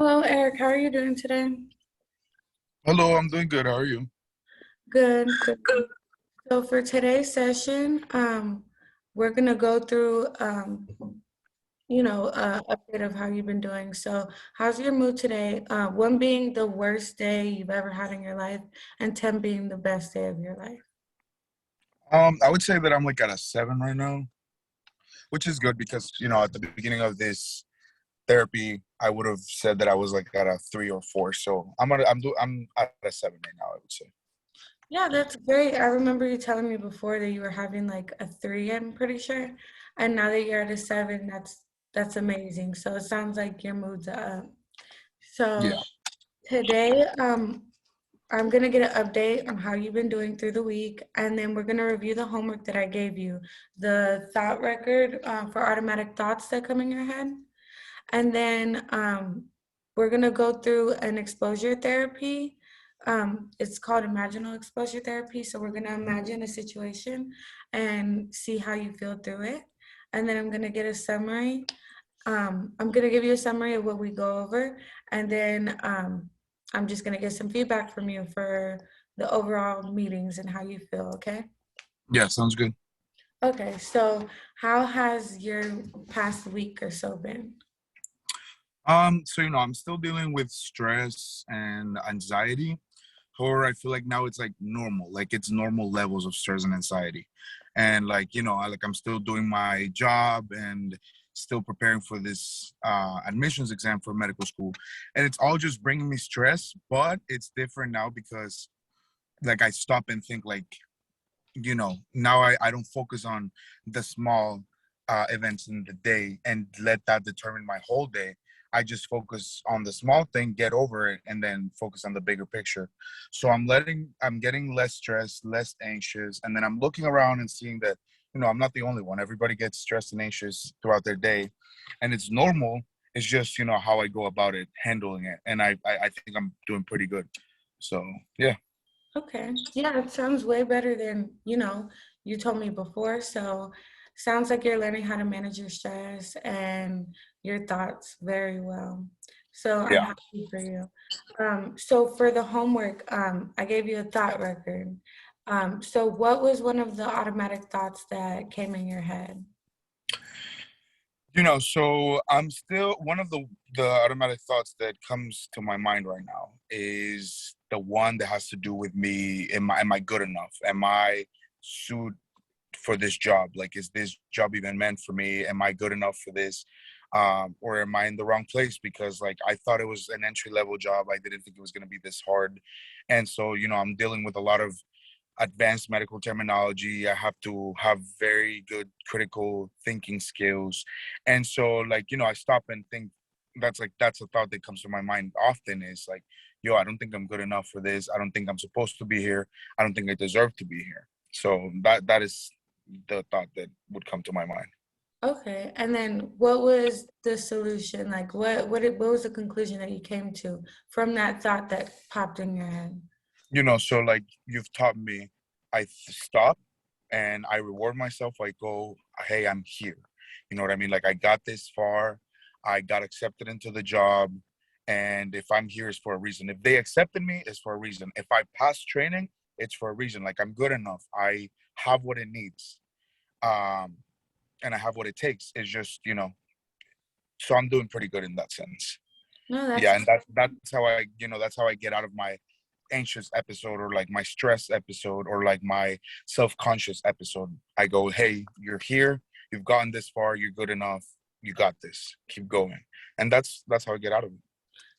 Hello, Eric. How are you doing today? Hello, I'm doing good. How are you? Good, good. So for today's session, we're gonna go through, a bit of how you've been doing. So, how's your mood today? One being the worst day you've ever had in your life, and 10 being the best day of your life. I would say that I'm like at a 7 right now, which is good because at the beginning of this therapy, I would have said that I was like at a 3 or 4. So I'm at a 7 right now, I would say. Yeah, that's great. I remember you telling me before that you were having like a 3, I'm pretty sure, and now that you're at a 7, that's amazing. So it sounds like your mood's up. So Yeah. today, I'm gonna get an update on how you've been doing through the week, and then we're gonna review the homework that I gave you, the thought record for automatic thoughts that come in your head, and then we're gonna go through an exposure therapy. It's called imaginal exposure therapy. So we're gonna imagine a situation and see how you feel through it, and then I'm gonna get a summary. I'm gonna give you a summary of what we go over, and then I'm just gonna get some feedback from you for the overall meetings and how you feel, okay? Yeah, sounds good. Okay, so how has your past week or so been? So I'm still dealing with stress and anxiety. However, I feel like now it's like normal, like it's normal levels of stress and anxiety. And like, I'm still doing my job and still preparing for this admissions exam for medical school. And it's all just bringing me stress, but it's different now because like I stop and think like, now I don't focus on the small events in the day and let that determine my whole day. I just focus on the small thing, get over it, and then focus on the bigger picture. So I'm getting less stressed, less anxious, and then I'm looking around and seeing that, I'm not the only one. Everybody gets stressed and anxious throughout their day, and it's normal. It's just, how I go about it, handling it, and I think I'm doing pretty good. So yeah. Okay. Yeah, it sounds way better than, you told me before. So sounds like you're learning how to manage your stress and your thoughts very well. So I'm Yeah. happy for you. So for the homework, I gave you a thought record. So what was one of the automatic thoughts that came in your head? So I'm still one of the automatic thoughts that comes to my mind right now is the one that has to do with me. Am I good enough? Am I suited for this job? Like, is this job even meant for me? Am I good enough for this? Or am I in the wrong place? Because like I thought it was an entry level job. I didn't think it was going to be this hard. And so, I'm dealing with a lot of advanced medical terminology. I have to have very good critical thinking skills. And so like, I stop and think that's a thought that comes to my mind often is like, yo, I don't think I'm good enough for this. I don't think I'm supposed to be here. I don't think I deserve to be here. So that is the thought that would come to my mind. Okay. And then what was the solution? Like what was the conclusion that you came to from that thought that popped in your head? So like you've taught me, stop and I reward myself. I go, hey, I'm here. You know what I mean? Like I got this far, I got accepted into the job, and if I'm here, it's for a reason. If they accepted me, it's for a reason. If I pass training, it's for a reason. Like I'm good enough. I have what it needs, um, and I have what it takes. It's just so I'm doing pretty good in that sense. No, Yeah, that's and that's how I get out of my anxious episode or like my stress episode or like my self-conscious episode. I go, hey, you're here, you've gotten this far, you're good enough, you got this, keep going. And that's how I get out of it.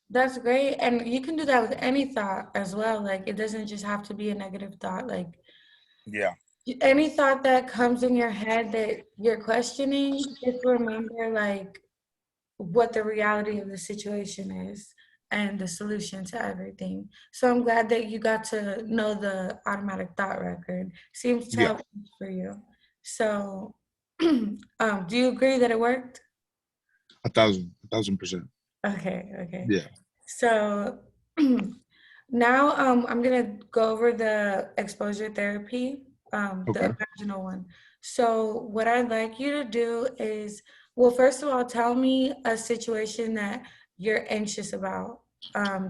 That's great. And you can do that with any thought as well. Like it doesn't just have to be a negative thought. Like Yeah. any thought that comes in your head that you're questioning, just remember like what the reality of the situation is and the solution to everything. So I'm glad that you got to know the automatic thought record. Seems to Yeah. have worked for you. So do you agree that it worked? 1,000%. Okay, okay. Yeah. So now I'm gonna go over the exposure therapy, the Okay. original one. So what I'd like you to do is, well, first of all, tell me a situation that you're anxious about,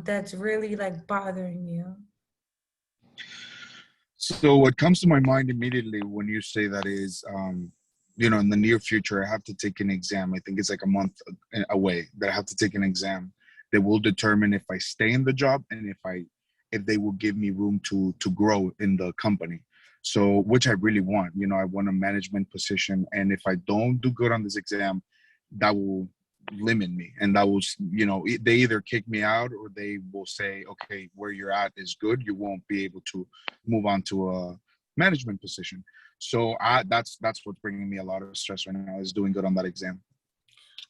that's really like bothering you? So what comes to my mind immediately when you say that is, in the near future, I have to take an exam. I think it's like a month away that I have to take an exam that will determine if I stay in the job and if they will give me room to grow in the company. So, which I really want. I want a management position, and if I don't do good on this exam, that will limit me, and that will, they either kick me out or they will say, okay, where you're at is good. You won't be able to move on to a management position. So that's what's bringing me a lot of stress right now is doing good on that exam.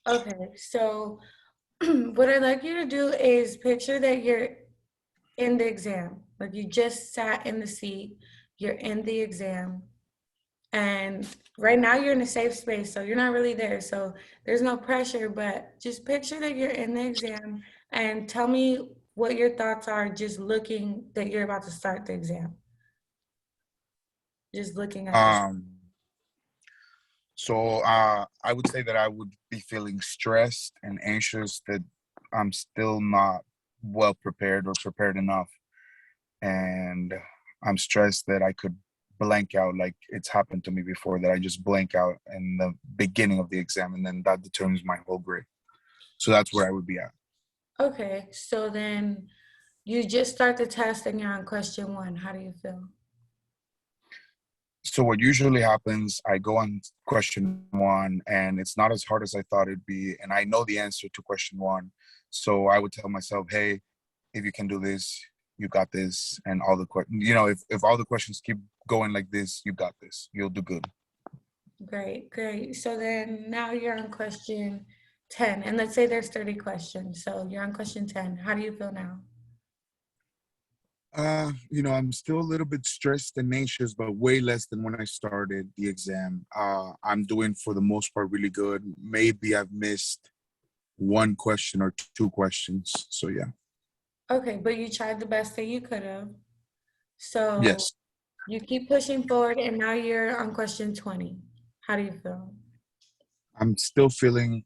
Okay, so what I'd like you to do is picture that you're in the exam, like you just sat in the seat, you're in the exam, and right now you're in a safe space, so you're not really there. So there's no pressure, but just picture that you're in the exam and tell me what your thoughts are just looking that you're about to start the exam. Just looking at this. Um, so I would say that I would be feeling stressed and anxious that I'm still not well prepared or prepared enough, and I'm stressed that I could blank out like it's happened to me before, that I just blank out in the beginning of the exam and then that determines my whole grade. So that's where I would be at. Okay, so then you just start the test and you're on question one. How do you feel? So what usually happens, I go on question one and it's not as hard as I thought it'd be. And I know the answer to question one. So I would tell myself, hey, if you can do this, you got this. And all the questions, if all the questions keep going like this, you got this. You'll do good. Great, great. So then now you're on question 10, and let's say there's 30 questions. So you're on question 10. How do you feel now? I'm still a little bit stressed and anxious, but way less than when I started the exam. I'm doing for the most part really good. Maybe I've missed one question or two questions. So yeah. Okay, but you tried the best that you could have. So Yes. you keep pushing forward, and now you're on question 20. How do you feel? I'm still feeling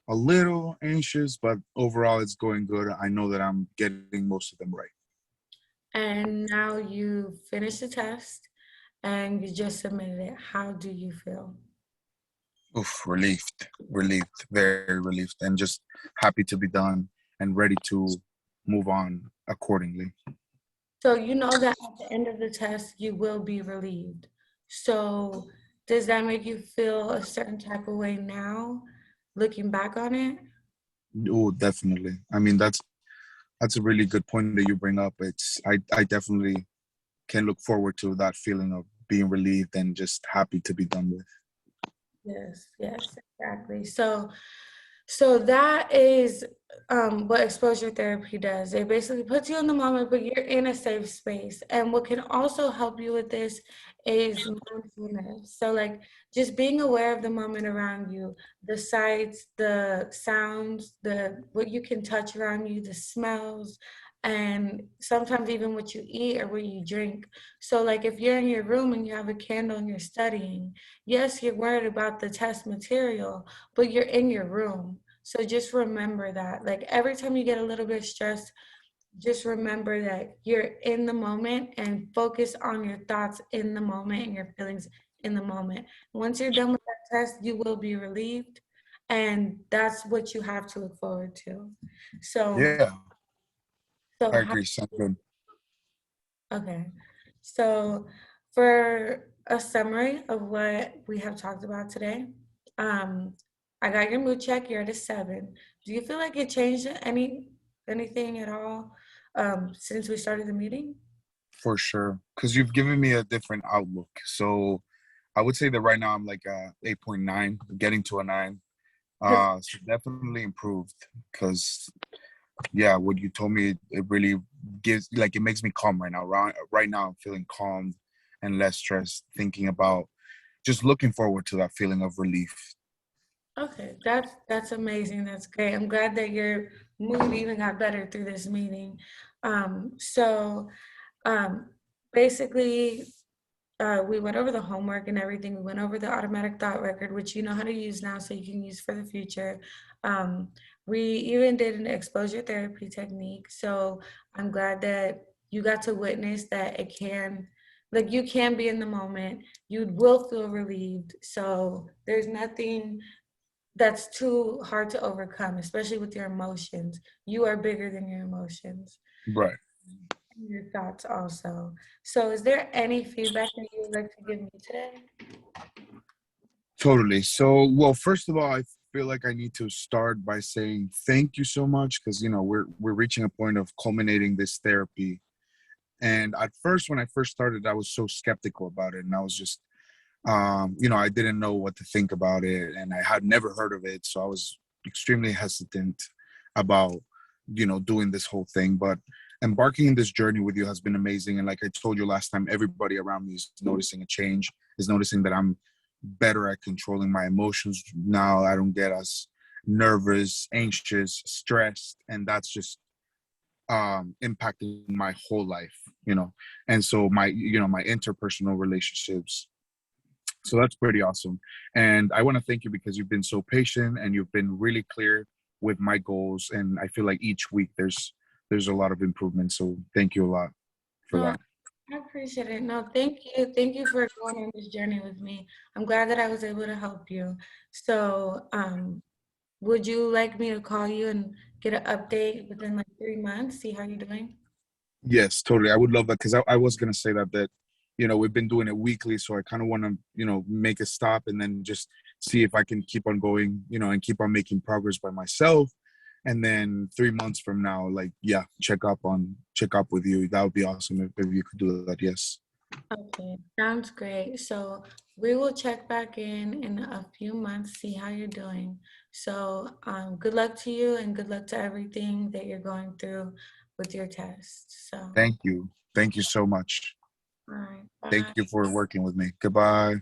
a little anxious, but overall it's going good. I know that I'm getting most of them right. And now you finished the test and you just submitted it. How do you feel? Oof, relieved, very relieved, and just happy to be done and ready to move on accordingly. So you know that at the end of the test, you will be relieved. So does that make you feel a certain type of way now, looking back on it? Oh, definitely. I mean, that's a really good point that you bring up. I definitely can look forward to that feeling of being relieved and just happy to be done with. Yes, yes, exactly. So that is what exposure therapy does. It basically puts you in the moment, but you're in a safe space. And what can also help you with this is mindfulness. So like just being aware of the moment around you, the sights, the sounds, the what you can touch around you, the smells, and sometimes even what you eat or what you drink. So like if you're in your room and you have a candle and you're studying, yes, you're worried about the test material, but you're in your room. So just remember that. Like every time you get a little bit stressed, just remember that you're in the moment and focus on your thoughts in the moment and your feelings in the moment. Once you're done with that test, you will be relieved. And that's what you have to look forward to. So, Yeah, so I how, agree. Sounds good. okay. So for a summary of what we have talked about today, um, I got your mood check. You're at a 7. Do you feel like it changed anything at all since we started the meeting? For sure. Because you've given me a different outlook. So I would say that right now I'm like 8.9, getting to a 9. So definitely improved because yeah, what you told me, it really gives, like, it makes me calm right now. Right now I'm feeling calm and less stressed, thinking about just looking forward to that feeling of relief. Okay, that's amazing. That's great. I'm glad that your mood even got better through this meeting. So um, basically, we went over the homework and everything. We went over the automatic thought record, which you know how to use now, so you can use for the future. Um, we even did an exposure therapy technique. So I'm glad that you got to witness that it can, like, you can be in the moment. You will feel relieved. So there's nothing that's too hard to overcome, especially with your emotions. You are bigger than your emotions. Right. Your thoughts also. So is there any feedback that you would like to give me today? Totally. So, well, first of all, I feel like I need to start by saying thank you so much because we're reaching a point of culminating this therapy. And at first, when I first started, I was so skeptical about it, and I was just, I didn't know what to think about it, and I had never heard of it, so I was extremely hesitant about, doing this whole thing. But embarking in this journey with you has been amazing, and like I told you last time, everybody around me is noticing a change, is noticing that I'm better at controlling my emotions now. I don't get as nervous, anxious, stressed, and that's just impacting my whole life, and so my interpersonal relationships. So that's pretty awesome. And I want to thank you because you've been so patient and you've been really clear with my goals, and I feel like each week there's a lot of improvement, so thank you a lot for No, that. I appreciate it. No, thank you. Thank you for going on this journey with me. I'm glad that I was able to help you. So, would you like me to call you and get an update within like 3 months, see how you're doing? Yes, totally. I would love that because I was gonna say that we've been doing it weekly, so I kind of want to make a stop and then just see if I can keep on going, and keep on making progress by myself. And then 3 months from now, like, yeah, check up with you. That would be awesome if you could do that. Yes. Okay, sounds great. So we will check back in a few months, see how you're doing. So good luck to you and good luck to everything that you're going through with your test. So, Thank you. Thank you so much. all right, Thank bye. you for working with me. Goodbye.